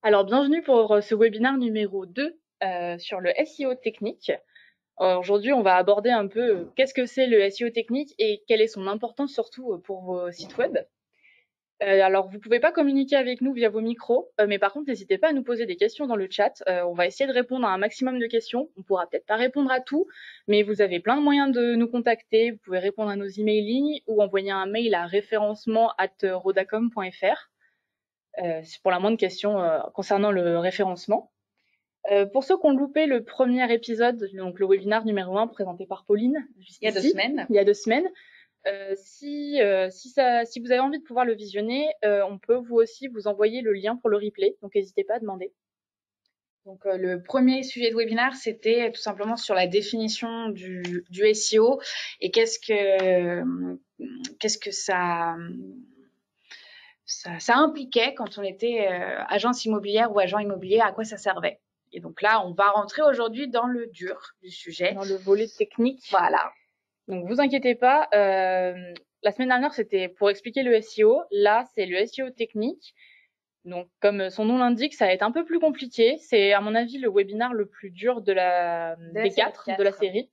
Alors, bienvenue pour ce webinaire numéro 2 sur le SEO technique. Aujourd'hui, on va aborder un peu qu'est-ce que c'est le SEO technique et quelle est son importance surtout pour vos sites web. Alors, vous pouvez pas communiquer avec nous via vos micros, mais par contre, n'hésitez pas à nous poser des questions dans le chat. On va essayer de répondre à un maximum de questions. On pourra peut-être pas répondre à tout, mais vous avez plein de moyens de nous contacter. Vous pouvez répondre à nos emailings ou envoyer un mail à référencement@rodacom.fr. C'est pour la moindre question concernant le référencement. Pour ceux qui ont loupé le premier épisode, donc le webinaire numéro 1 présenté par Pauline, il y a 2 semaines. Il y a 2 semaines. Si vous avez envie de pouvoir le visionner, on peut vous aussi vous envoyer le lien pour le replay, donc n'hésitez pas à demander. Donc le premier sujet de webinaire, c'était tout simplement sur la définition du SEO et qu'est-ce que ça impliquait quand on était agence immobilière ou agent immobilier, à quoi ça servait. Et donc là, on va rentrer aujourd'hui dans le dur du sujet. Dans le volet technique. Voilà. Donc vous inquiétez pas, la semaine dernière c'était pour expliquer le SEO, là c'est le SEO technique. Donc comme son nom l'indique, ça va être un peu plus compliqué. C'est à mon avis le webinaire le plus dur des 4 de la série.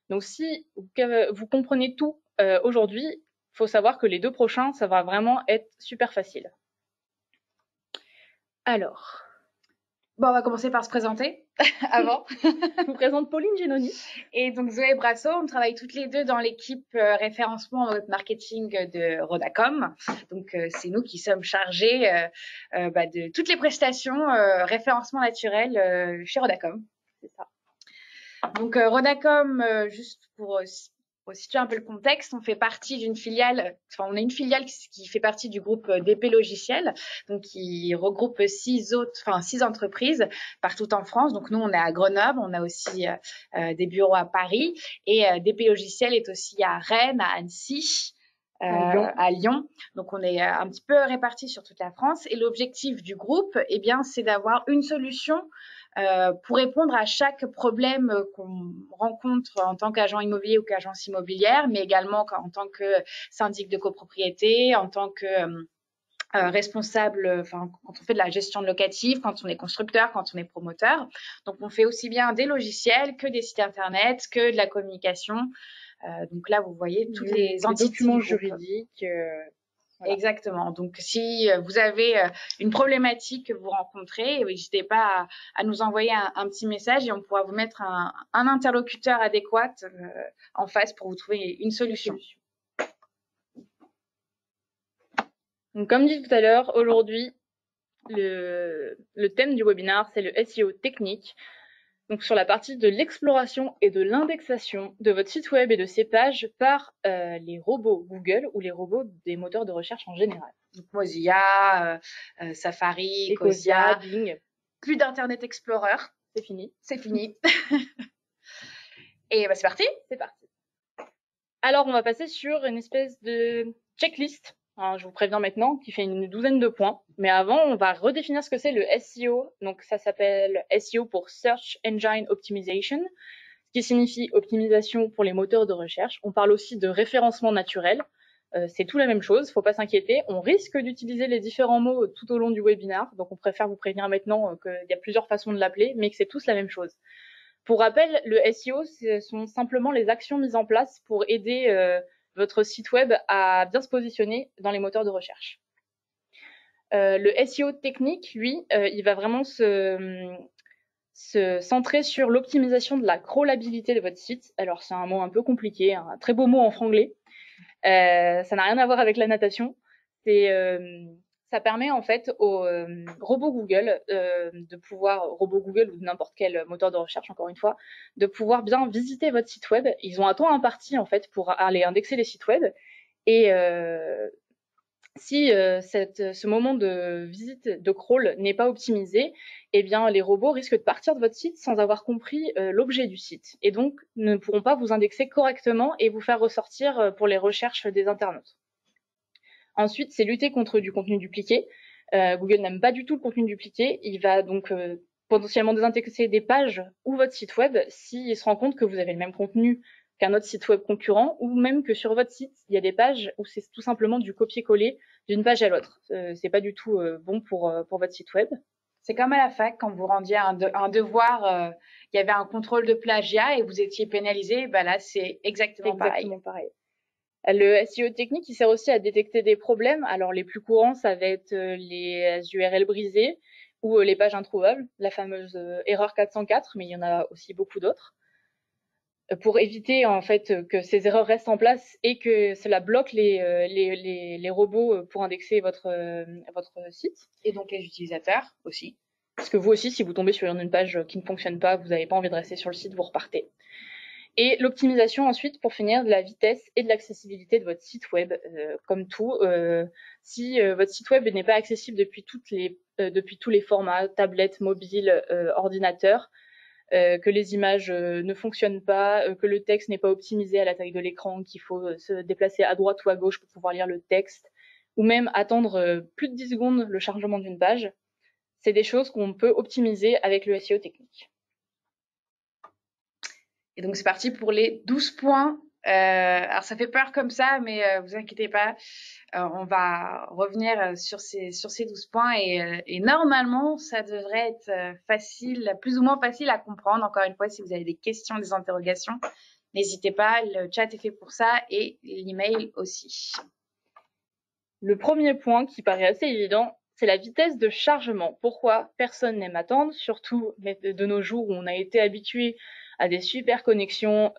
Donc si vous comprenez tout aujourd'hui, il faut savoir que les 2 prochains, ça va vraiment être super facile. Alors, bon, on va commencer par se présenter avant. Je vous présente Pauline Genoni. Et donc Zoé Brasso, on travaille toutes les deux dans l'équipe référencement web marketing de Rodacom. Donc c'est nous qui sommes chargés de toutes les prestations référencement naturel chez Rodacom. C'est ça. Donc Rodacom, juste pour situer un peu le contexte, on fait partie d'une filiale, on a une filiale qui fait partie du groupe DP Logiciel, donc qui regroupe 6 entreprises partout en France. Donc nous, on est à Grenoble, on a aussi des bureaux à Paris, et DP Logiciel est aussi à Rennes, à Annecy, à Lyon. Donc on est un petit peu répartis sur toute la France. Et l'objectif du groupe, c'est d'avoir une solution pour répondre à chaque problème qu'on rencontre en tant qu'agent immobilier ou qu'agence immobilière, mais également en tant que syndic de copropriété, en tant que responsable, quand on fait de la gestion de locative, quand on est constructeur, quand on est promoteur. Donc, on fait aussi bien des logiciels que des sites internet, que de la communication. Donc là, vous voyez toutes les entités, documents juridiques. Voilà. Exactement. Donc, si vous avez une problématique que vous rencontrez, n'hésitez pas à nous envoyer un petit message et on pourra vous mettre un interlocuteur adéquat en face pour vous trouver une solution. Donc, comme dit tout à l'heure, aujourd'hui, le thème du webinaire, c'est le SEO technique. Donc, sur la partie de l'exploration et de l'indexation de votre site web et de ses pages par les robots Google ou les robots des moteurs de recherche en général. Donc, Mozilla, Safari, Ecosia, Bing. Plus d'Internet Explorer. C'est fini. C'est fini. Et c'est parti. C'est parti. Alors, on va passer sur une espèce de checklist. Alors, je vous préviens maintenant, qui fait une douzaine de points. Mais avant, on va redéfinir ce que c'est le SEO. Donc, ça s'appelle SEO pour Search Engine Optimization, ce qui signifie optimisation pour les moteurs de recherche. On parle aussi de référencement naturel. C'est tout la même chose, faut pas s'inquiéter. On risque d'utiliser les différents mots tout au long du webinaire. Donc, on préfère vous prévenir maintenant qu'il y a plusieurs façons de l'appeler, mais que c'est tous la même chose. Pour rappel, le SEO, ce sont simplement les actions mises en place pour aider votre site web à bien se positionner dans les moteurs de recherche. Le SEO technique, lui, il va vraiment se centrer sur l'optimisation de la crawlabilité de votre site. Alors, c'est un mot un peu compliqué, un très beau mot en franglais. Ça n'a rien à voir avec la natation. Ça permet en fait aux robots Google robots Google ou n'importe quel moteur de recherche, encore une fois, de pouvoir bien visiter votre site web. Ils ont un temps imparti en fait pour aller indexer les sites web. Et si ce moment de visite, de crawl n'est pas optimisé, eh bien les robots risquent de partir de votre site sans avoir compris l'objet du site. Et donc ne pourront pas vous indexer correctement et vous faire ressortir pour les recherches des internautes. Ensuite, c'est lutter contre du contenu dupliqué. Google n'aime pas du tout le contenu dupliqué. Il va donc potentiellement désindexer des pages ou votre site web s'il se rend compte que vous avez le même contenu qu'un autre site web concurrent, ou même que sur votre site, il y a des pages où c'est tout simplement du copier-coller d'une page à l'autre. C'est pas du tout bon pour votre site web. C'est comme à la fac, quand vous rendiez un devoir, il y avait un contrôle de plagiat et vous étiez pénalisé. Bah là, c'est exactement pareil. Exactement pareil. Le SEO technique, il sert aussi à détecter des problèmes. Alors, les plus courants, ça va être les URL brisées ou les pages introuvables, la fameuse erreur 404, mais il y en a aussi beaucoup d'autres. Pour éviter en fait que ces erreurs restent en place et que cela bloque les robots pour indexer votre site. Et donc les utilisateurs aussi. Parce que vous aussi, si vous tombez sur une page qui ne fonctionne pas, vous n'avez pas envie de rester sur le site, vous repartez. Et l'optimisation ensuite, pour finir, de la vitesse et de l'accessibilité de votre site web. Comme tout, si votre site web n'est pas accessible depuis tous les formats, tablettes, mobiles, ordinateurs, que les images ne fonctionnent pas, que le texte n'est pas optimisé à la taille de l'écran, qu'il faut se déplacer à droite ou à gauche pour pouvoir lire le texte, ou même attendre plus de 10 secondes le chargement d'une page, c'est des choses qu'on peut optimiser avec le SEO technique. Et donc, c'est parti pour les 12 points. Alors, ça fait peur comme ça, mais vous inquiétez pas. On va revenir sur ces 12 points et normalement, ça devrait être facile, plus ou moins facile à comprendre. Encore une fois, si vous avez des questions, des interrogations, n'hésitez pas. Le chat est fait pour ça et l'email aussi. Le premier point qui paraît assez évident, c'est la vitesse de chargement. Pourquoi personne n'aime attendre, surtout de nos jours où on a été habitué à des super connexions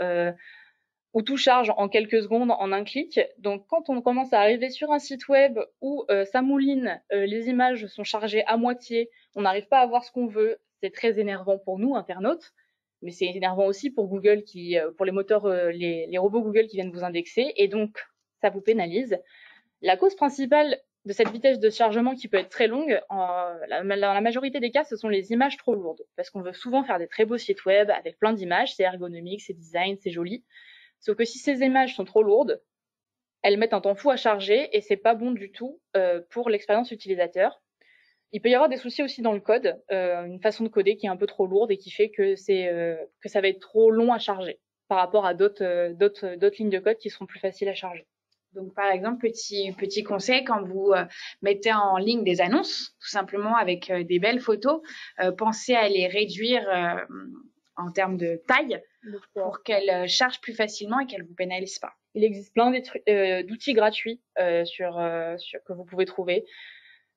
où tout charge en quelques secondes, en un clic. Donc quand on commence à arriver sur un site web où ça mouline, les images sont chargées à moitié, on n'arrive pas à voir ce qu'on veut, c'est très énervant pour nous, internautes, mais c'est énervant aussi pour Google, pour les moteurs, les robots Google qui viennent vous indexer, et donc ça vous pénalise. La cause principale de cette vitesse de chargement qui peut être très longue, dans la majorité des cas, ce sont les images trop lourdes, parce qu'on veut souvent faire des très beaux sites web avec plein d'images, c'est ergonomique, c'est design, c'est joli. Sauf que si ces images sont trop lourdes, elles mettent un temps fou à charger et c'est pas bon du tout pour l'expérience utilisateur. Il peut y avoir des soucis aussi dans le code, une façon de coder qui est un peu trop lourde et qui fait que ça va être trop long à charger par rapport à d'autres lignes de code qui seront plus faciles à charger. Donc, par exemple, petit conseil, quand vous mettez en ligne des annonces, tout simplement avec des belles photos, pensez à les réduire en termes de taille pour qu'elles chargent plus facilement et qu'elles ne vous pénalisent pas. Il existe plein d'outils gratuits que vous pouvez trouver.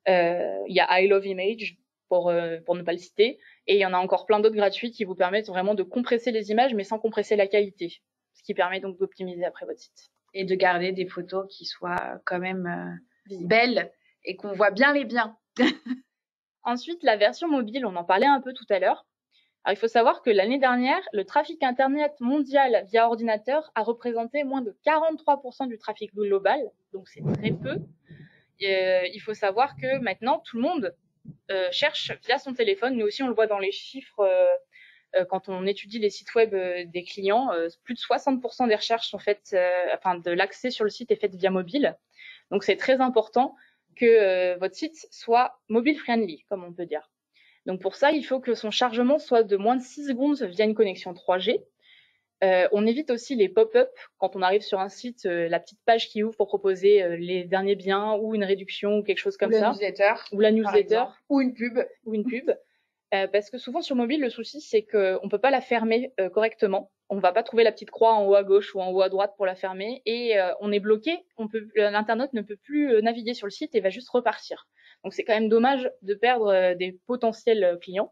Il y a I Love Image pour ne pas le citer, et il y en a encore plein d'autres gratuits qui vous permettent vraiment de compresser les images mais sans compresser la qualité, ce qui permet donc d'optimiser après votre site. Et de garder des photos qui soient quand même belles et qu'on voit bien les biens. Ensuite, la version mobile, on en parlait un peu tout à l'heure. Alors, il faut savoir que l'année dernière, le trafic Internet mondial via ordinateur a représenté moins de 43% du trafic global, donc c'est très peu. Il faut savoir que maintenant, tout le monde cherche via son téléphone. Nous aussi, on le voit dans les chiffres quand on étudie les sites web des clients. Plus de 60% des recherches sont faites, de l'accès sur le site est fait via mobile. Donc, c'est très important que votre site soit mobile friendly, comme on peut dire. Donc pour ça, il faut que son chargement soit de moins de 6 secondes via une connexion 3G. On évite aussi les pop-up quand on arrive sur un site, la petite page qui ouvre pour proposer les derniers biens ou une réduction ou quelque chose comme ça. Ou la newsletter. Ou une pub. Parce que souvent sur mobile, le souci, c'est qu'on ne peut pas la fermer correctement. On ne va pas trouver la petite croix en haut à gauche ou en haut à droite pour la fermer et on est bloqué. L'internaute ne peut plus naviguer sur le site et va juste repartir. Donc c'est quand même dommage de perdre des potentiels clients.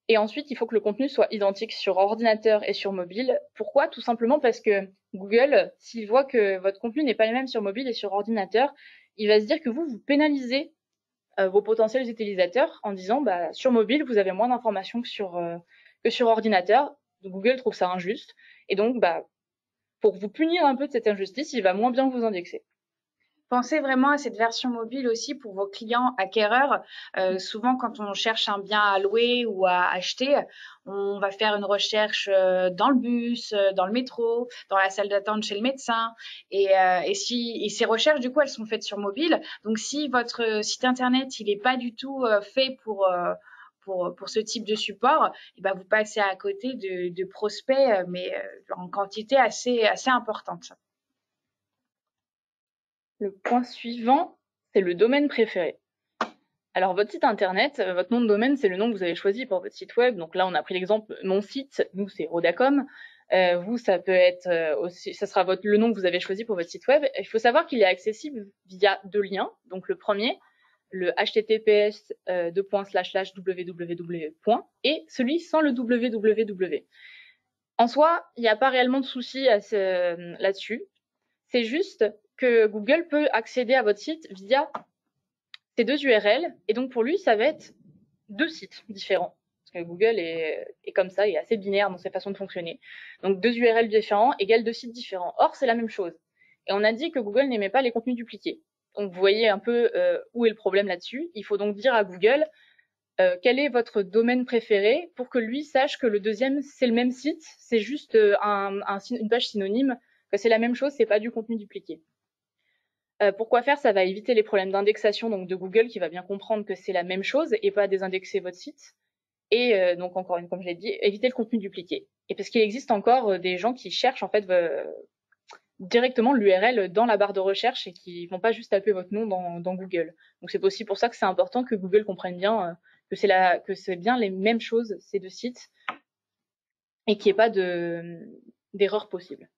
Et ensuite, il faut que le contenu soit identique sur ordinateur et sur mobile. Pourquoi? Tout simplement parce que Google, s'il voit que votre contenu n'est pas le même sur mobile et sur ordinateur, il va se dire que vous pénalisez vos potentiels utilisateurs en disant sur mobile, vous avez moins d'informations que sur ordinateur. Google trouve ça injuste. Et donc, pour vous punir un peu de cette injustice, il va moins bien vous indexer. Pensez vraiment à cette version mobile aussi pour vos clients acquéreurs. Souvent, quand on cherche un bien à louer ou à acheter, on va faire une recherche dans le bus, dans le métro, dans la salle d'attente chez le médecin. Et ces recherches, du coup, elles sont faites sur mobile. Donc, si votre site internet, il n'est pas du tout fait pour ce type de support, et vous passez à côté de prospects, mais en quantité assez importante. Le point suivant, c'est le domaine préféré. Alors, votre site internet, votre nom de domaine, c'est le nom que vous avez choisi pour votre site web. Donc là, on a pris l'exemple mon site, nous, c'est Rodacom. Vous, ça peut être aussi, ça sera le nom que vous avez choisi pour votre site web. Il faut savoir qu'il est accessible via 2 liens. Donc le premier, le https www. Et celui sans le www. En soi, il n'y a pas réellement de souci là-dessus. C'est juste que Google peut accéder à votre site via ces 2 URL. Et donc pour lui, ça va être 2 sites différents. Parce que Google est comme ça, il est assez binaire dans ses façons de fonctionner. Donc 2 URL différents égale 2 sites différents. Or, c'est la même chose. Et on a dit que Google n'aimait pas les contenus dupliqués. Donc vous voyez un peu où est le problème là-dessus. Il faut donc dire à Google quel est votre domaine préféré pour que lui sache que le deuxième, c'est le même site, c'est juste une page synonyme, que c'est la même chose, c'est pas du contenu dupliqué. Pourquoi faire? Ça va éviter les problèmes d'indexation donc de Google qui va bien comprendre que c'est la même chose et pas désindexer votre site. Et donc encore une, comme je l'ai dit, éviter le contenu dupliqué. Et parce qu'il existe encore des gens qui cherchent en fait directement l'URL dans la barre de recherche et qui vont pas juste taper votre nom dans Google. Donc c'est aussi pour ça que c'est important que Google comprenne bien que c'est bien les mêmes choses ces 2 sites et qu'il n'y ait pas d'erreur possible.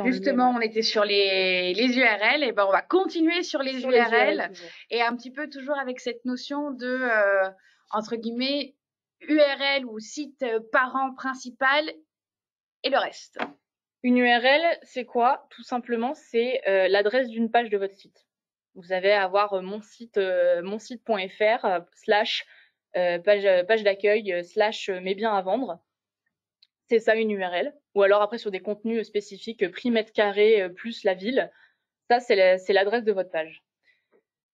Justement, on était sur les URL, et ben on va continuer sur les URL et un petit peu toujours avec cette notion de entre guillemets URL ou site parent principal et le reste. Une URL, c'est quoi? Tout simplement, c'est l'adresse d'une page de votre site. Vous allez avoir monsite.fr slash page d'accueil slash mes biens à vendre. C'est ça une URL. Ou alors après sur des contenus spécifiques prix mètre carré plus la ville, ça c'est l'adresse de votre page.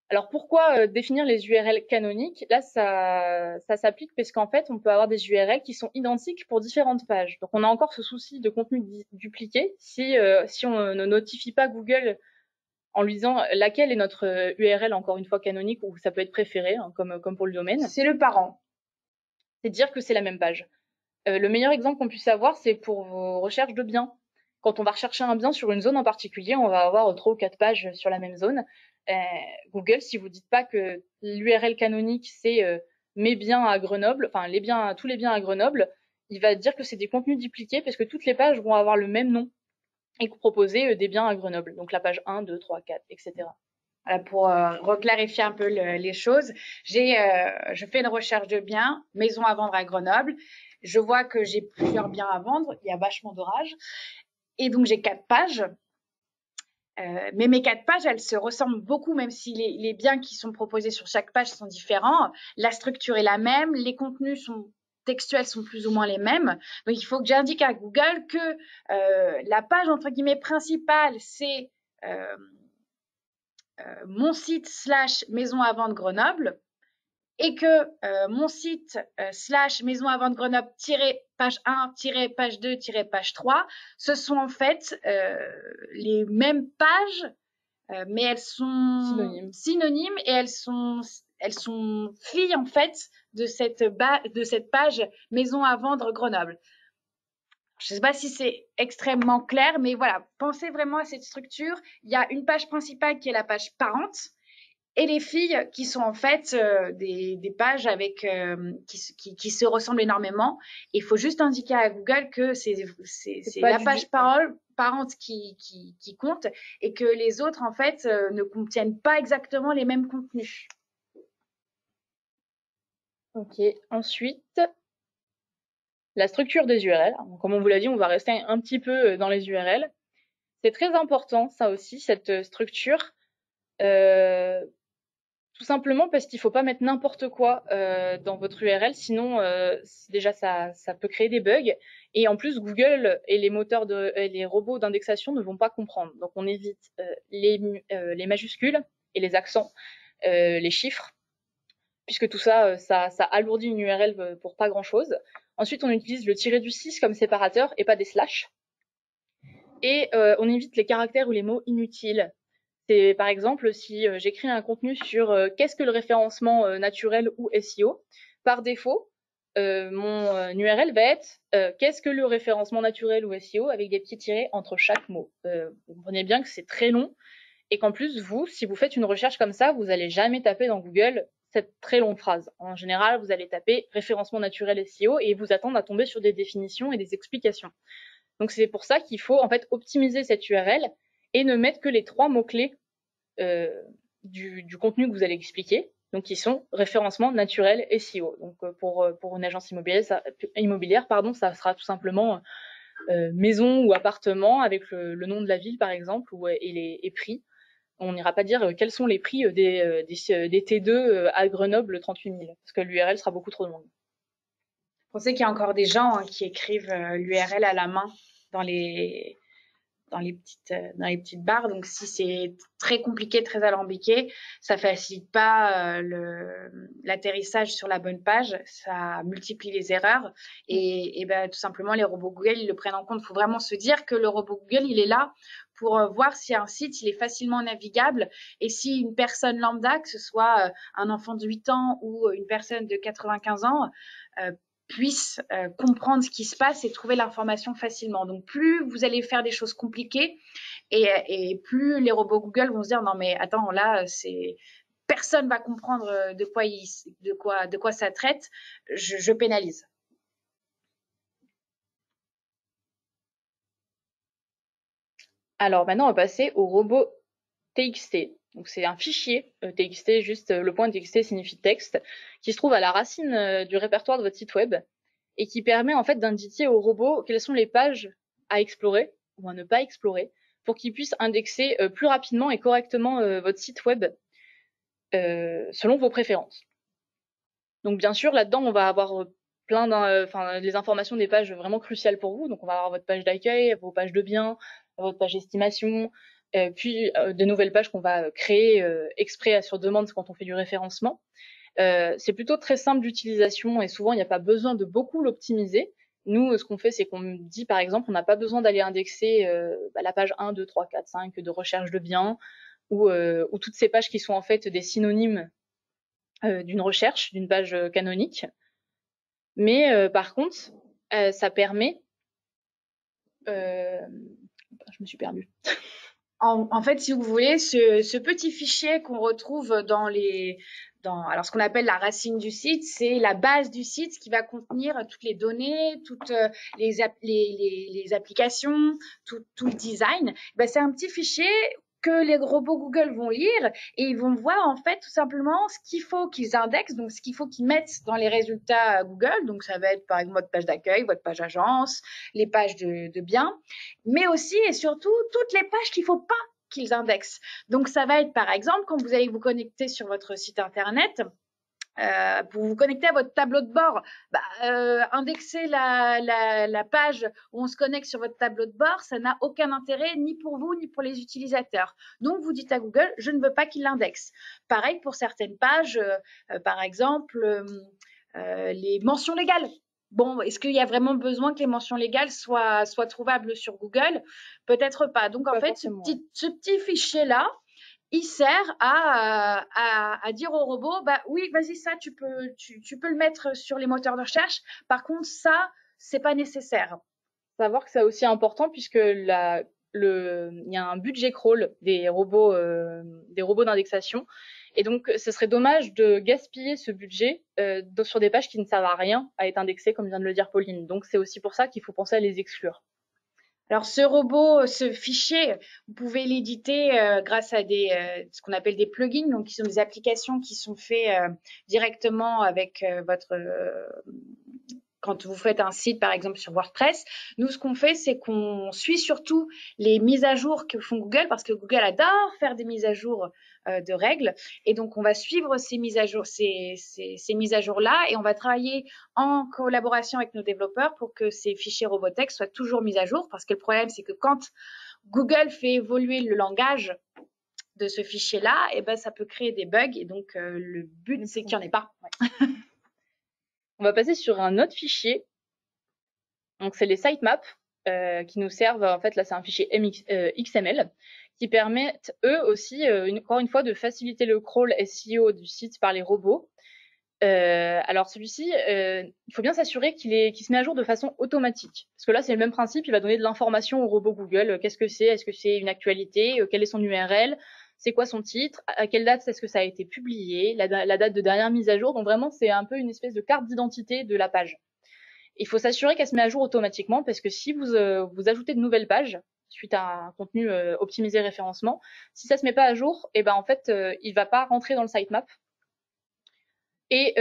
Alors pourquoi définir les URL canoniques? Là ça s'applique parce qu'en fait on peut avoir des URL qui sont identiques pour différentes pages. Donc on a encore ce souci de contenu dupliqué si on ne notifie pas Google en lui disant laquelle est notre URL encore une fois canonique ou ça peut être préféré hein, comme pour le domaine. C'est le parent. C'est dire que c'est la même page. Le meilleur exemple qu'on puisse avoir, c'est pour vos recherches de biens. Quand on va rechercher un bien sur une zone en particulier, on va avoir 3 ou 4 pages sur la même zone. Google, si vous dites pas que l'URL canonique, c'est mes biens à Grenoble, enfin tous les biens à Grenoble, il va dire que c'est des contenus dupliqués parce que toutes les pages vont avoir le même nom et proposer des biens à Grenoble. Donc la page 1, 2, 3, 4, etc. Voilà, pour reclarifier un peu les choses, je fais une recherche de biens, maison à vendre à Grenoble. Je vois que j'ai plusieurs biens à vendre, il y a vachement d'orage. Et donc, j'ai 4 pages. Mais mes 4 pages, elles se ressemblent beaucoup, même si les biens qui sont proposés sur chaque page sont différents. La structure est la même, les contenus textuels sont plus ou moins les mêmes. Donc, il faut que j'indique à Google que la page, entre guillemets, principale, c'est mon site / maison à vendre Grenoble. Et que mon site / maison à vendre Grenoble page 1 page 2 page 3, ce sont en fait les mêmes pages, mais elles sont synonymes et elles sont filles en fait de cette page maison à vendre Grenoble. Je ne sais pas si c'est extrêmement clair, mais voilà, pensez vraiment à cette structure. Il y a une page principale qui est la page parente, et les filles qui sont en fait des pages avec qui se ressemblent énormément. Il faut juste indiquer à Google que c'est la page parente qui compte et que les autres en fait ne contiennent pas exactement les mêmes contenus. Ok, ensuite, la structure des URL. Comme on vous l'a dit, on va rester un petit peu dans les URL. C'est très important, ça aussi, cette structure. Tout simplement parce qu'il ne faut pas mettre n'importe quoi dans votre URL, sinon déjà ça peut créer des bugs. Et en plus, Google et les moteurs et les robots d'indexation ne vont pas comprendre. Donc on évite les majuscules et les accents, les chiffres, puisque tout ça, ça alourdit une URL pour pas grand-chose. Ensuite, on utilise le -6 comme séparateur et pas des slash. Et on évite les caractères ou les mots inutiles. C'est par exemple si j'écris un contenu sur qu'est-ce que le référencement naturel ou SEO, par défaut, mon URL va être qu'est-ce que le référencement naturel ou SEO avec des petits tirets entre chaque mot. Vous comprenez bien que c'est très long et qu'en plus, vous, si vous faites une recherche comme ça, vous allez jamais taper dans Google cette très longue phrase. En général, vous allez taper référencement naturel SEO et vous attendre à tomber sur des définitions et des explications. Donc c'est pour ça qu'il faut en fait optimiser cette URL et ne mettre que les 3 mots-clés du contenu que vous allez expliquer, donc qui sont référencement naturel SEO. Donc pour une agence immobilière, ça sera tout simplement maison ou appartement avec le nom de la ville par exemple et les prix. On n'ira pas dire quels sont les prix des T2 à Grenoble 38 000 parce que l'URL sera beaucoup trop longue. On sait qu'il y a encore des gens qui écrivent l'URL à la main dans les petites barres. Donc, si c'est très compliqué, très alambiqué, ça facilite pas l'atterrissage sur la bonne page. Ça multiplie les erreurs. Et ben, tout simplement, les robots Google, ils le prennent en compte. Il faut vraiment se dire que le robot Google, il est là pour voir si un site, il est facilement navigable. Et si une personne lambda, que ce soit un enfant de 8 ans ou une personne de 95 ans, puisse comprendre ce qui se passe et trouver l'information facilement. Donc, plus vous allez faire des choses compliquées et plus les robots Google vont se dire non mais attends là personne va comprendre de quoi ça traite. Je pénalise. Alors maintenant, on va passer au robot TXT. Donc c'est un fichier TXT, juste le point TXT signifie texte, qui se trouve à la racine du répertoire de votre site web et qui permet en fait d'indiquer au robot quelles sont les pages à explorer ou à ne pas explorer pour qu'il puisse indexer plus rapidement et correctement votre site web selon vos préférences. Donc bien sûr, là-dedans, on va avoir les informations des pages vraiment cruciales pour vous. Donc on va avoir votre page d'accueil, vos pages de biens, votre page estimation, puis de nouvelles pages qu'on va créer exprès sur demande quand on fait du référencement. C'est plutôt très simple d'utilisation et souvent il n'y a pas besoin de beaucoup l'optimiser. Nous, ce qu'on fait, c'est qu'on dit par exemple, on n'a pas besoin d'aller indexer la page 1, 2, 3, 4, 5 de recherche de biens ou toutes ces pages qui sont en fait des synonymes d'une recherche, d'une page canonique. Mais par contre, ça permet... je me suis perdue. En fait, si vous voulez, ce petit fichier qu'on retrouve alors ce qu'on appelle la racine du site, c'est la base du site qui va contenir toutes les données, toutes les applications, tout le design. Ben, c'est un petit fichier que les robots Google vont lire et ils vont voir en fait tout simplement ce qu'il faut qu'ils indexent, donc ce qu'il faut qu'ils mettent dans les résultats Google. Donc ça va être par exemple votre page d'accueil, votre page agence, les pages de biens, mais aussi et surtout toutes les pages qu'il ne faut pas qu'ils indexent. Donc ça va être par exemple quand vous allez vous connecter sur votre site internet, pour vous connecter à votre tableau de bord, indexer la page où on se connecte sur votre tableau de bord, ça n'a aucun intérêt ni pour vous ni pour les utilisateurs. Donc vous dites à Google, je ne veux pas qu'il l'indexe. Pareil pour certaines pages, par exemple les mentions légales. Bon, est-ce qu'il y a vraiment besoin que les mentions légales soient trouvables sur Google? Peut-être pas. Donc en fait, ce petit fichier-là, il sert à dire au robot, bah oui, vas-y, ça, tu peux le mettre sur les moteurs de recherche. Par contre, ça, c'est pas nécessaire. Savoir que c'est aussi important puisque il y a un budget crawl des robots d'indexation. Et donc, ce serait dommage de gaspiller ce budget sur des pages qui ne servent à rien à être indexées, comme vient de le dire Pauline. Donc, c'est aussi pour ça qu'il faut penser à les exclure. Alors, ce fichier, vous pouvez l'éditer grâce à ce qu'on appelle des plugins, donc qui sont des applications qui sont faites directement avec quand vous faites un site, par exemple, sur WordPress. Nous, ce qu'on fait, c'est qu'on suit surtout les mises à jour que font Google, parce que Google adore faire des mises à jour de règles. Et donc, on va suivre ces mises à jour, ces mises à jour-là, et on va travailler en collaboration avec nos développeurs pour que ces fichiers Robotext soient toujours mis à jour, parce que le problème, c'est que quand Google fait évoluer le langage de ce fichier-là, et ben, ça peut créer des bugs, et donc le but, c'est qu'il n'y en ait pas. Ouais. On va passer sur un autre fichier. Donc, c'est les sitemaps qui nous servent. En fait, là, c'est un fichier XML qui permettent eux aussi, encore une fois, de faciliter le crawl SEO du site par les robots. Alors celui-ci, il faut bien s'assurer qu'il se met à jour de façon automatique. Parce que là, c'est le même principe, il va donner de l'information au robot Google. Qu'est-ce que c'est? Est-ce que c'est une actualité? Quel est son URL? c'est quoi son titre, à quelle date est-ce que ça a été publié, la date de dernière mise à jour. Donc vraiment, c'est un peu une espèce de carte d'identité de la page. Il faut s'assurer qu'elle se met à jour automatiquement parce que si vous ajoutez de nouvelles pages suite à un contenu optimisé référencement, si ça se met pas à jour, et ben en fait, il va pas rentrer dans le sitemap. Et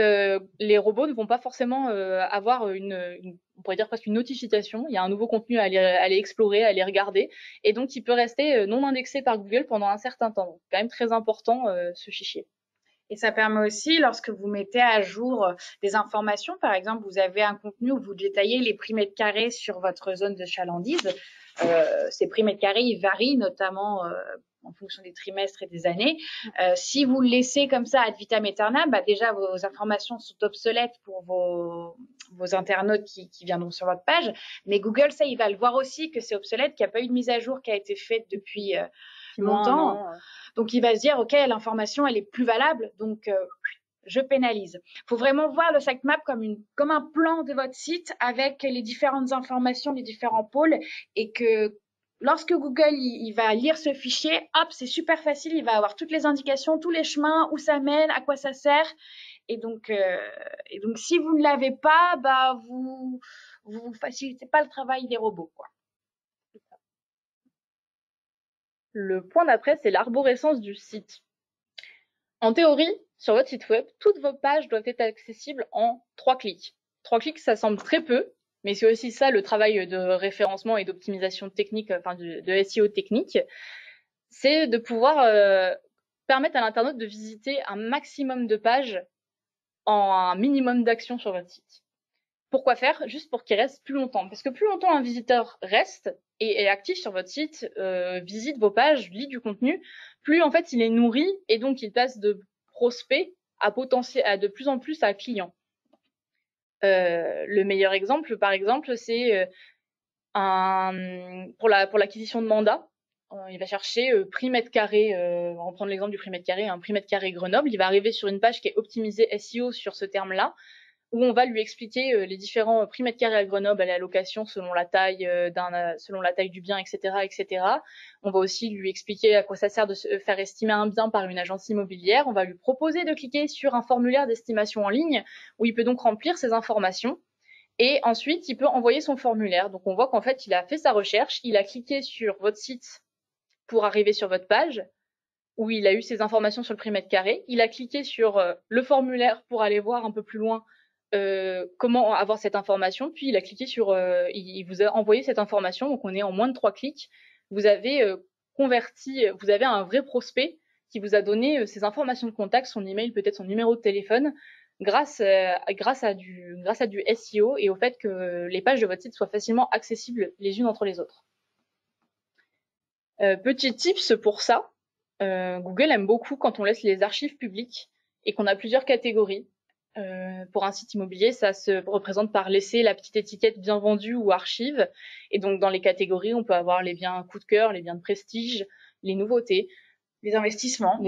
les robots ne vont pas forcément avoir on pourrait dire presque une notification. Il y a un nouveau contenu à aller explorer, à aller regarder. Et donc, il peut rester non indexé par Google pendant un certain temps. Donc, quand même très important ce fichier. Et ça permet aussi, lorsque vous mettez à jour des informations, par exemple, vous avez un contenu où vous détaillez les prix mètres carrés sur votre zone de chalandise. Ces prix mètres carrés, ils varient notamment en fonction des trimestres et des années. Si vous le laissez comme ça ad vitam aeternam, bah déjà vos informations sont obsolètes pour vos internautes qui viendront sur votre page. Mais Google, ça, il va le voir aussi que c'est obsolète, qu'il n'y a pas eu de mise à jour qui a été faite depuis longtemps. Donc, il va se dire, OK, l'information, elle est plus valable, donc je pénalise. Il faut vraiment voir le sitemap comme un plan de votre site avec les différentes informations, les différents pôles, et que lorsque Google il va lire ce fichier, hop, c'est super facile, il va avoir toutes les indications, tous les chemins, où ça mène, à quoi ça sert. Et donc si vous ne l'avez pas, bah vous facilitez pas le travail des robots, quoi. Le point d'après, c'est l'arborescence du site. En théorie, sur votre site web, toutes vos pages doivent être accessibles en 3 clics. 3 clics, ça semble très peu, mais c'est aussi ça le travail de référencement et d'optimisation technique, enfin de SEO technique, c'est de pouvoir permettre à l'internaute de visiter un maximum de pages en un minimum d'actions sur votre site. Pourquoi faire? Juste pour qu'il reste plus longtemps. Parce que plus longtemps un visiteur reste et est actif sur votre site, visite vos pages, lit du contenu, plus en fait il est nourri et donc il passe de prospect à de plus en plus à client. Le meilleur exemple, par exemple, c'est pour l'acquisition de mandats. Il va chercher prix mètre carré, on va prendre l'exemple du prix mètre carré, un prix mètre carré Grenoble, il va arriver sur une page qui est optimisée SEO sur ce terme-là, où on va lui expliquer les différents prix mètre carré à Grenoble à la location selon la taille du bien, etc., etc. On va aussi lui expliquer à quoi ça sert de se faire estimer un bien par une agence immobilière. On va lui proposer de cliquer sur un formulaire d'estimation en ligne où il peut donc remplir ses informations. Et ensuite, il peut envoyer son formulaire. Donc, on voit qu'en fait, il a fait sa recherche, il a cliqué sur votre site pour arriver sur votre page, où il a eu ses informations sur le prix mètre carré. Il a cliqué sur le formulaire pour aller voir un peu plus loin comment avoir cette information. Puis il a cliqué sur, il vous a envoyé cette information. Donc on est en moins de 3 clics. Vous avez vous avez un vrai prospect qui vous a donné ses informations de contact, son email, peut-être son numéro de téléphone, grâce à du SEO et au fait que les pages de votre site soient facilement accessibles les unes entre les autres. Petit tips pour ça, Google aime beaucoup quand on laisse les archives publiques et qu'on a plusieurs catégories. Pour un site immobilier, ça se représente par laisser la petite étiquette bien vendu ou archive. Et donc, dans les catégories, on peut avoir les biens coup de cœur, les biens de prestige, les nouveautés, les investissements.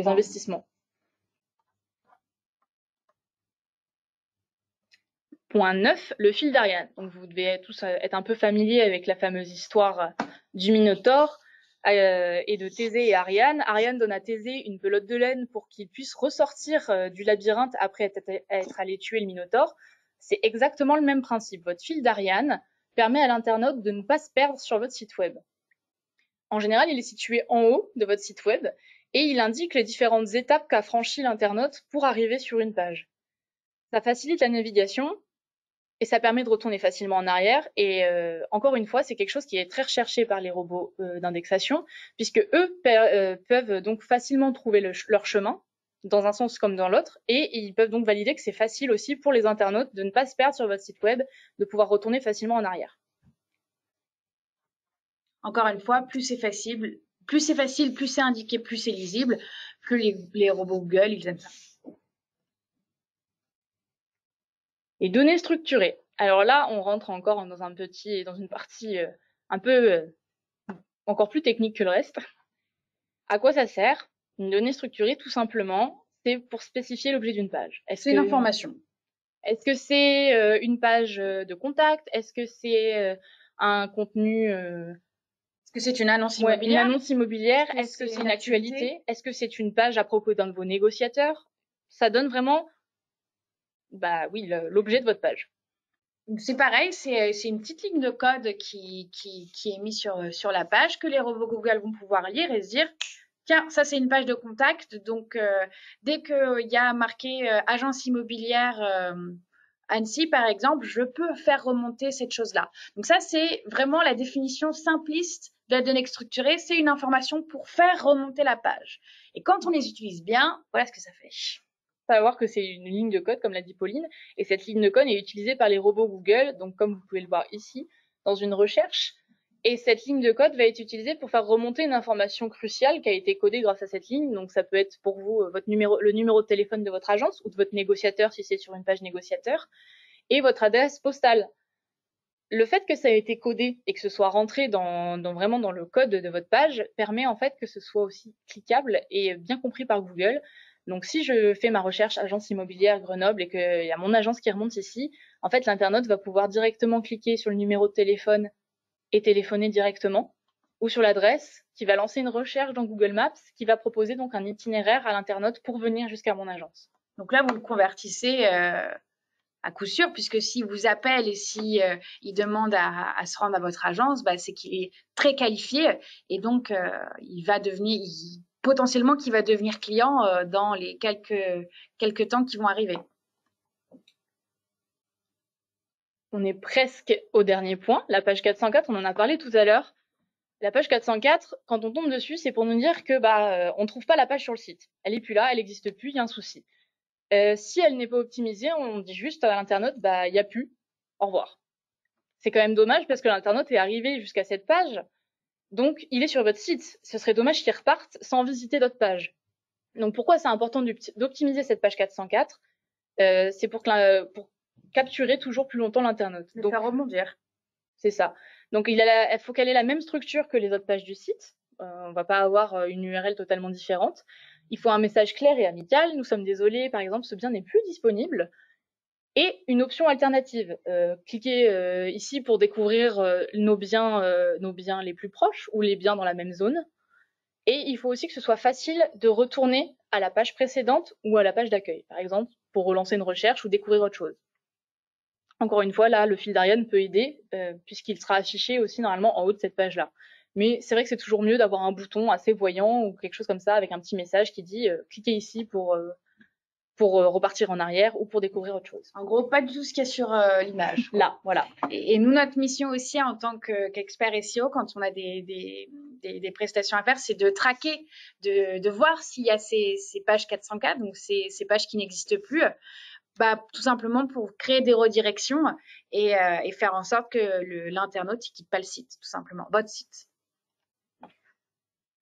Point 9, le fil d'Ariane. Donc, vous devez tous être un peu familier avec la fameuse histoire du Minotaure et de Thésée et Ariane. Ariane donne à Thésée une pelote de laine pour qu'il puisse ressortir du labyrinthe après être allé tuer le Minotaure. C'est exactement le même principe. Votre fil d'Ariane permet à l'internaute de ne pas se perdre sur votre site web. En général, il est situé en haut de votre site web et il indique les différentes étapes qu'a franchi l'internaute pour arriver sur une page. Ça facilite la navigation et ça permet de retourner facilement en arrière. Et encore une fois, c'est quelque chose qui est très recherché par les robots d'indexation, puisque eux peuvent donc facilement trouver leur chemin, dans un sens comme dans l'autre, et ils peuvent donc valider que c'est facile aussi pour les internautes de ne pas se perdre sur votre site web, de pouvoir retourner facilement en arrière. Encore une fois, plus c'est facile, plus c'est indiqué, plus c'est lisible, plus les robots Google, ils aiment ça. Et données structurées. Alors là, on rentre encore dans une partie un peu encore plus technique que le reste. À quoi ça sert? Une donnée structurée, tout simplement, c'est pour spécifier l'objet d'une page. C'est une information. Est-ce que c'est une page de contact? Est-ce que c'est un contenu? Est-ce que c'est une annonce Ouais, immobilière? une annonce immobilière, Est-ce est-ce que c'est une actualité? Est-ce que c'est une page à propos d'un de vos négociateurs? Ça donne vraiment, bah oui, l'objet de votre page. C'est pareil, c'est une petite ligne de code qui est mise sur la page que les robots Google vont pouvoir lire et se dire, tiens, ça c'est une page de contact. Donc, dès qu'il y a marqué agence immobilière Annecy, par exemple, je peux faire remonter cette chose-là. Donc ça, c'est vraiment la définition simpliste de la donnée structurée. C'est une information pour faire remonter la page. Et quand on les utilise bien, voilà ce que ça fait. Savoir que c'est une ligne de code, comme l'a dit Pauline, et cette ligne de code est utilisée par les robots Google, donc comme vous pouvez le voir ici, dans une recherche. Et cette ligne de code va être utilisée pour faire remonter une information cruciale qui a été codée grâce à cette ligne. Donc ça peut être pour vous le numéro de téléphone de votre agence ou de votre négociateur si c'est sur une page négociateur, et votre adresse postale. Le fait que ça ait été codé et que ce soit rentré vraiment dans le code de votre page permet en fait que ce soit aussi cliquable et bien compris par Google. Donc si je fais ma recherche agence immobilière Grenoble et qu'il y a mon agence qui remonte ici, en fait l'internaute va pouvoir directement cliquer sur le numéro de téléphone et téléphoner directement, ou sur l'adresse, qui va lancer une recherche dans Google Maps, qui va proposer donc un itinéraire à l'internaute pour venir jusqu'à mon agence. Donc là, vous le convertissez à coup sûr, puisque s'il vous appelle et si il demande à se rendre à votre agence, bah, c'est qu'il est très qualifié et donc il va devenir potentiellement qu'il va devenir client dans les quelques temps qui vont arriver. On est presque au dernier point, la page 404, on en a parlé tout à l'heure. La page 404, quand on tombe dessus, c'est pour nous dire que on ne trouve pas la page sur le site. Elle est plus là, elle n'existe plus, il y a un souci. Si elle n'est pas optimisée, on dit juste à l'internaute, il n'y a plus, au revoir. C'est quand même dommage parce que l'internaute est arrivé jusqu'à cette page, donc il est sur votre site. Ce serait dommage qu'il reparte sans visiter d'autres pages. Donc pourquoi c'est important d'optimiser cette page 404 C'est pour capturer toujours plus longtemps l'internaute. Donc faire rebondir. C'est ça. Donc il faut qu'elle ait la même structure que les autres pages du site. On va pas avoir une URL totalement différente. Il faut un message clair et amical. Nous sommes désolés, par exemple, ce bien n'est plus disponible. Et une option alternative. Cliquez ici pour découvrir nos biens les plus proches ou les biens dans la même zone. Et il faut aussi que ce soit facile de retourner à la page précédente ou à la page d'accueil, par exemple, pour relancer une recherche ou découvrir autre chose. Encore une fois, là, le fil d'Ariane peut aider, puisqu'il sera affiché aussi normalement en haut de cette page-là. Mais c'est vrai que c'est toujours mieux d'avoir un bouton assez voyant ou quelque chose comme ça avec un petit message qui dit cliquez ici pour repartir en arrière ou pour découvrir autre chose. En gros, pas du tout ce qu'il y a sur l'image. Là, voilà. Et nous, notre mission aussi en tant qu'expert SEO, quand on a des prestations à faire, c'est de traquer, de voir s'il y a ces pages 404, donc ces pages qui n'existent plus, tout simplement pour créer des redirections et faire en sorte que l'internaute ne quitte pas le site, tout simplement, votre site.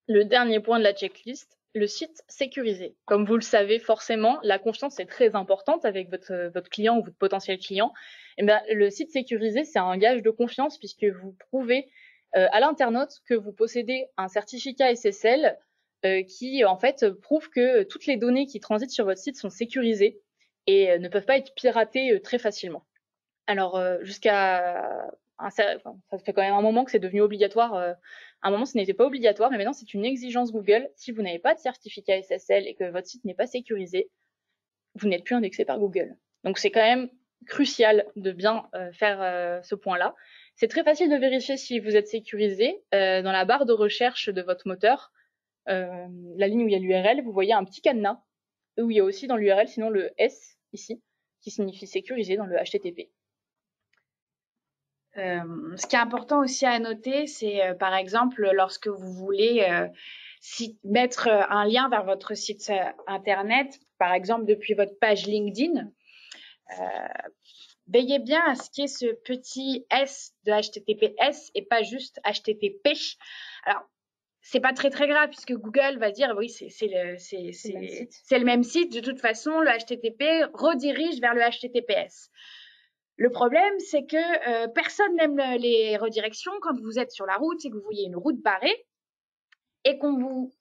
Le dernier point de la checklist, le site sécurisé. Comme vous le savez forcément, la confiance est très importante avec votre client ou votre potentiel client. Et le site sécurisé, c'est un gage de confiance puisque vous prouvez à l'internaute que vous possédez un certificat SSL qui en fait prouve que toutes les données qui transitent sur votre site sont sécurisées et ne peuvent pas être piratées très facilement. Alors ça fait quand même un moment que c'est devenu obligatoire. À un moment, ce n'était pas obligatoire, mais maintenant, c'est une exigence Google. Si vous n'avez pas de certificat SSL et que votre site n'est pas sécurisé, vous n'êtes plus indexé par Google. Donc, c'est quand même crucial de bien faire ce point-là. C'est très facile de vérifier si vous êtes sécurisé. Dans la barre de recherche de votre moteur, la ligne où il y a l'URL, vous voyez un petit cadenas où il y a aussi dans l'URL, sinon le S ici, qui signifie sécurisé dans le HTTP. Ce qui est important aussi à noter, c'est par exemple lorsque vous voulez mettre un lien vers votre site internet, par exemple depuis votre page LinkedIn, veillez bien à ce qu'il y ait ce petit S de HTTPS et pas juste HTTP. Alors, c'est pas très grave puisque Google va dire oui, c'est le même site. De toute façon, le HTTP redirige vers le HTTPS. Le problème, c'est que personne n'aime les redirections. Quand vous êtes sur la route et que vous voyez une route barrée, et qu'on vous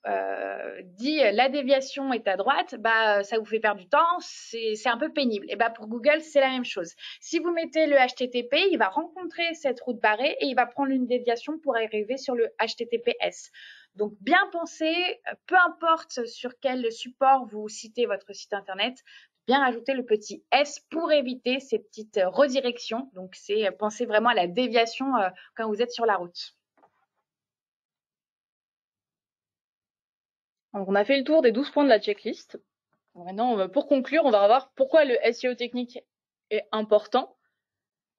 dit la déviation est à droite, bah, ça vous fait perdre du temps, c'est un peu pénible. Et bah, pour Google, c'est la même chose. Si vous mettez le HTTP, il va rencontrer cette route barrée et il va prendre une déviation pour arriver sur le HTTPS. Donc, bien penser, peu importe sur quel support vous citez votre site internet, bien rajouter le petit S pour éviter ces petites redirections. Donc, c'est penser vraiment à la déviation quand vous êtes sur la route. Donc, on a fait le tour des 12 points de la checklist. Maintenant, pour conclure, on va voir pourquoi le SEO technique est important.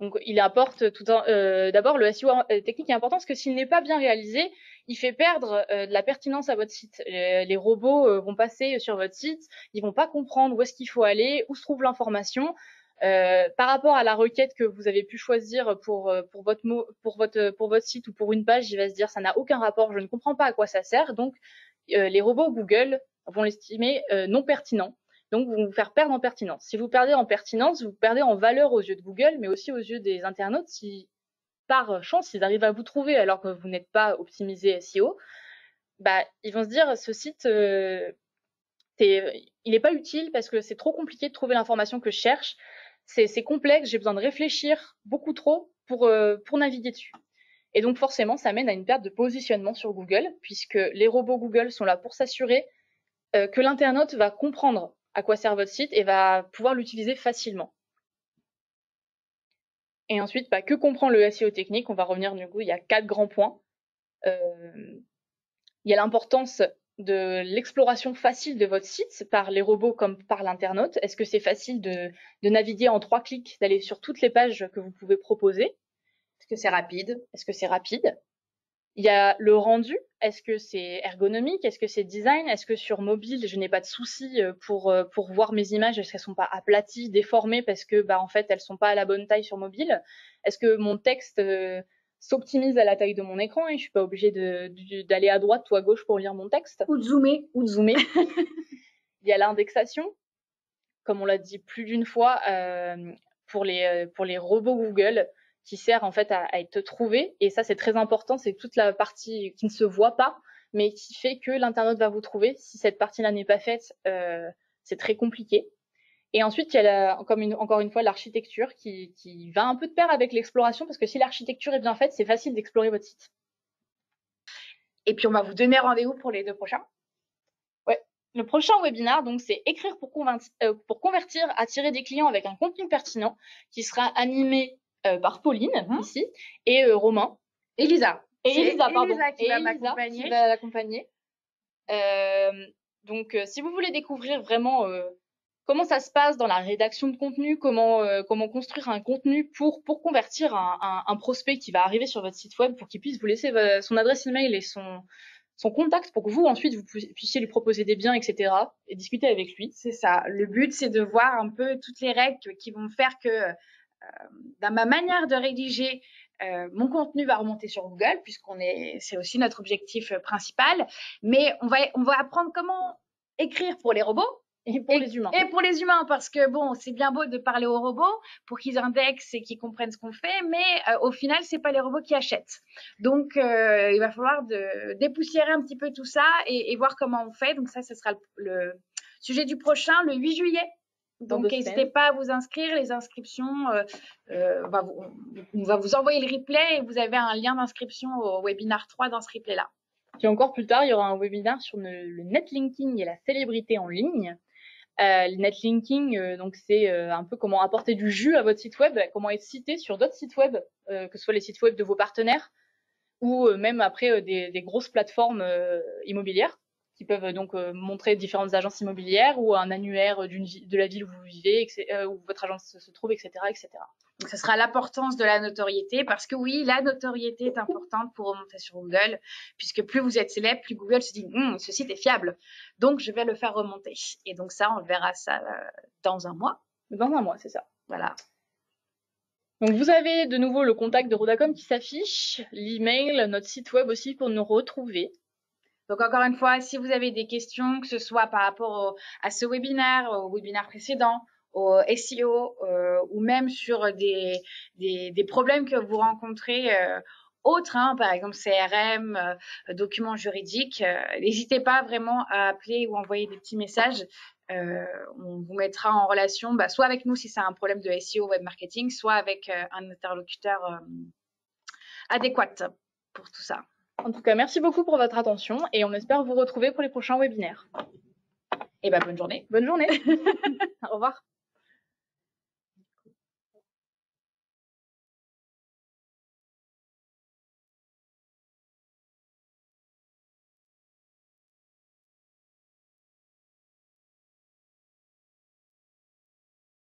Donc, il apporte d'abord, le SEO technique est important parce que s'il n'est pas bien réalisé, il fait perdre de la pertinence à votre site. Les robots vont passer sur votre site, ils vont pas comprendre où est-ce qu'il faut aller, où se trouve l'information. Par rapport à la requête que vous avez pu choisir pour votre site ou pour une page, il va se dire ça n'a aucun rapport, je ne comprends pas à quoi ça sert. Donc, les robots Google vont l'estimer non pertinent. Donc, vont vous faire perdre en pertinence. Si vous perdez en pertinence, vous perdez en valeur aux yeux de Google, mais aussi aux yeux des internautes. Si par chance, ils arrivent à vous trouver alors que vous n'êtes pas optimisé SEO, bah, ils vont se dire ce site, il n'est pas utile parce que c'est trop compliqué de trouver l'information que je cherche. C'est complexe, j'ai besoin de réfléchir beaucoup trop pour naviguer dessus. Et donc forcément, ça mène à une perte de positionnement sur Google, puisque les robots Google sont là pour s'assurer que l'internaute va comprendre à quoi sert votre site et va pouvoir l'utiliser facilement. Et ensuite, que comprend le SEO technique? On va revenir du coup, il y a 4 grands points. Il y a l'importance de l'exploration facile de votre site par les robots comme par l'internaute. Est-ce que c'est facile de naviguer en 3 clics, d'aller sur toutes les pages que vous pouvez proposer? Est-ce que c'est rapide? Est-ce que c'est rapide? Il y a le rendu. Est-ce que c'est ergonomique? Est-ce que c'est design? Est-ce que sur mobile, je n'ai pas de soucis pour voir mes images? Est-ce qu'elles sont pas aplaties, déformées parce que en fait, elles sont pas à la bonne taille sur mobile? Est-ce que mon texte s'optimise à la taille de mon écran et je suis pas obligée d'aller à droite ou à gauche pour lire mon texte? Ou de zoomer. Il y a l'indexation, comme on l'a dit plus d'une fois, pour les robots Google, qui sert en fait à être trouvé. Et ça, c'est très important. C'est toute la partie qui ne se voit pas, mais qui fait que l'internaute va vous trouver. Si cette partie-là n'est pas faite, c'est très compliqué. Et ensuite, il y a encore une fois l'architecture qui va un peu de pair avec l'exploration, parce que si l'architecture est bien faite, c'est facile d'explorer votre site. Et puis, on va vous donner rendez-vous pour les 2 prochains. Ouais. Le prochain webinaire, donc, c'est écrire pour convertir, attirer des clients avec un contenu pertinent, qui sera animé par Pauline, ici, et Romain. Elisa. Elisa qui va m'accompagner. Qui va l'accompagner. Donc, si vous voulez découvrir vraiment comment ça se passe dans la rédaction de contenu, comment construire un contenu pour convertir un prospect qui va arriver sur votre site web, pour qu'il puisse vous laisser son adresse email et son contact pour que vous, ensuite, vous puissiez lui proposer des biens, etc. et discuter avec lui. C'est ça. Le but, c'est de voir un peu toutes les règles qui vont faire que dans ma manière de rédiger, mon contenu va remonter sur Google, c'est aussi notre objectif principal. Mais on va apprendre comment écrire pour les robots. Et pour les humains. Et pour les humains, parce que bon, c'est bien beau de parler aux robots pour qu'ils indexent et qu'ils comprennent ce qu'on fait, mais au final, c'est pas les robots qui achètent. Donc, il va falloir dépoussiérer un petit peu tout ça et voir comment on fait. Donc ça, ce sera le sujet du prochain, le 8 juillet. Donc, n'hésitez pas à vous inscrire. Les inscriptions, on va vous envoyer le replay et vous avez un lien d'inscription au webinar 3 dans ce replay-là. Puis encore plus tard, il y aura un webinaire sur le netlinking et la célébrité en ligne. Le netlinking, donc c'est un peu comment apporter du jus à votre site web, comment être cité sur d'autres sites web, que ce soit les sites web de vos partenaires ou même après des grosses plateformes immobilières qui peuvent donc montrer différentes agences immobilières ou un annuaire de la ville où vous vivez, où votre agence se trouve, etc., etc. Donc, ce sera l'importance de la notoriété, parce que oui, la notoriété est importante pour remonter sur Google, puisque plus vous êtes célèbre, plus Google se dit ce site est fiable, donc je vais le faire remonter. Et donc ça, on verra ça dans un mois. Dans un mois, c'est ça. Voilà. Donc vous avez de nouveau le contact de Rodacom qui s'affiche, l'email, notre site web aussi pour nous retrouver. Donc encore une fois, si vous avez des questions, que ce soit par rapport à ce webinaire, au webinaire précédent, au SEO ou même sur des problèmes que vous rencontrez autres, hein, par exemple CRM, documents juridiques, n'hésitez pas vraiment à appeler ou envoyer des petits messages. On vous mettra en relation soit avec nous si c'est un problème de SEO web marketing, soit avec un interlocuteur adéquat pour tout ça. En tout cas, merci beaucoup pour votre attention et on espère vous retrouver pour les prochains webinaires. Et bonne journée. Bonne journée. Au revoir.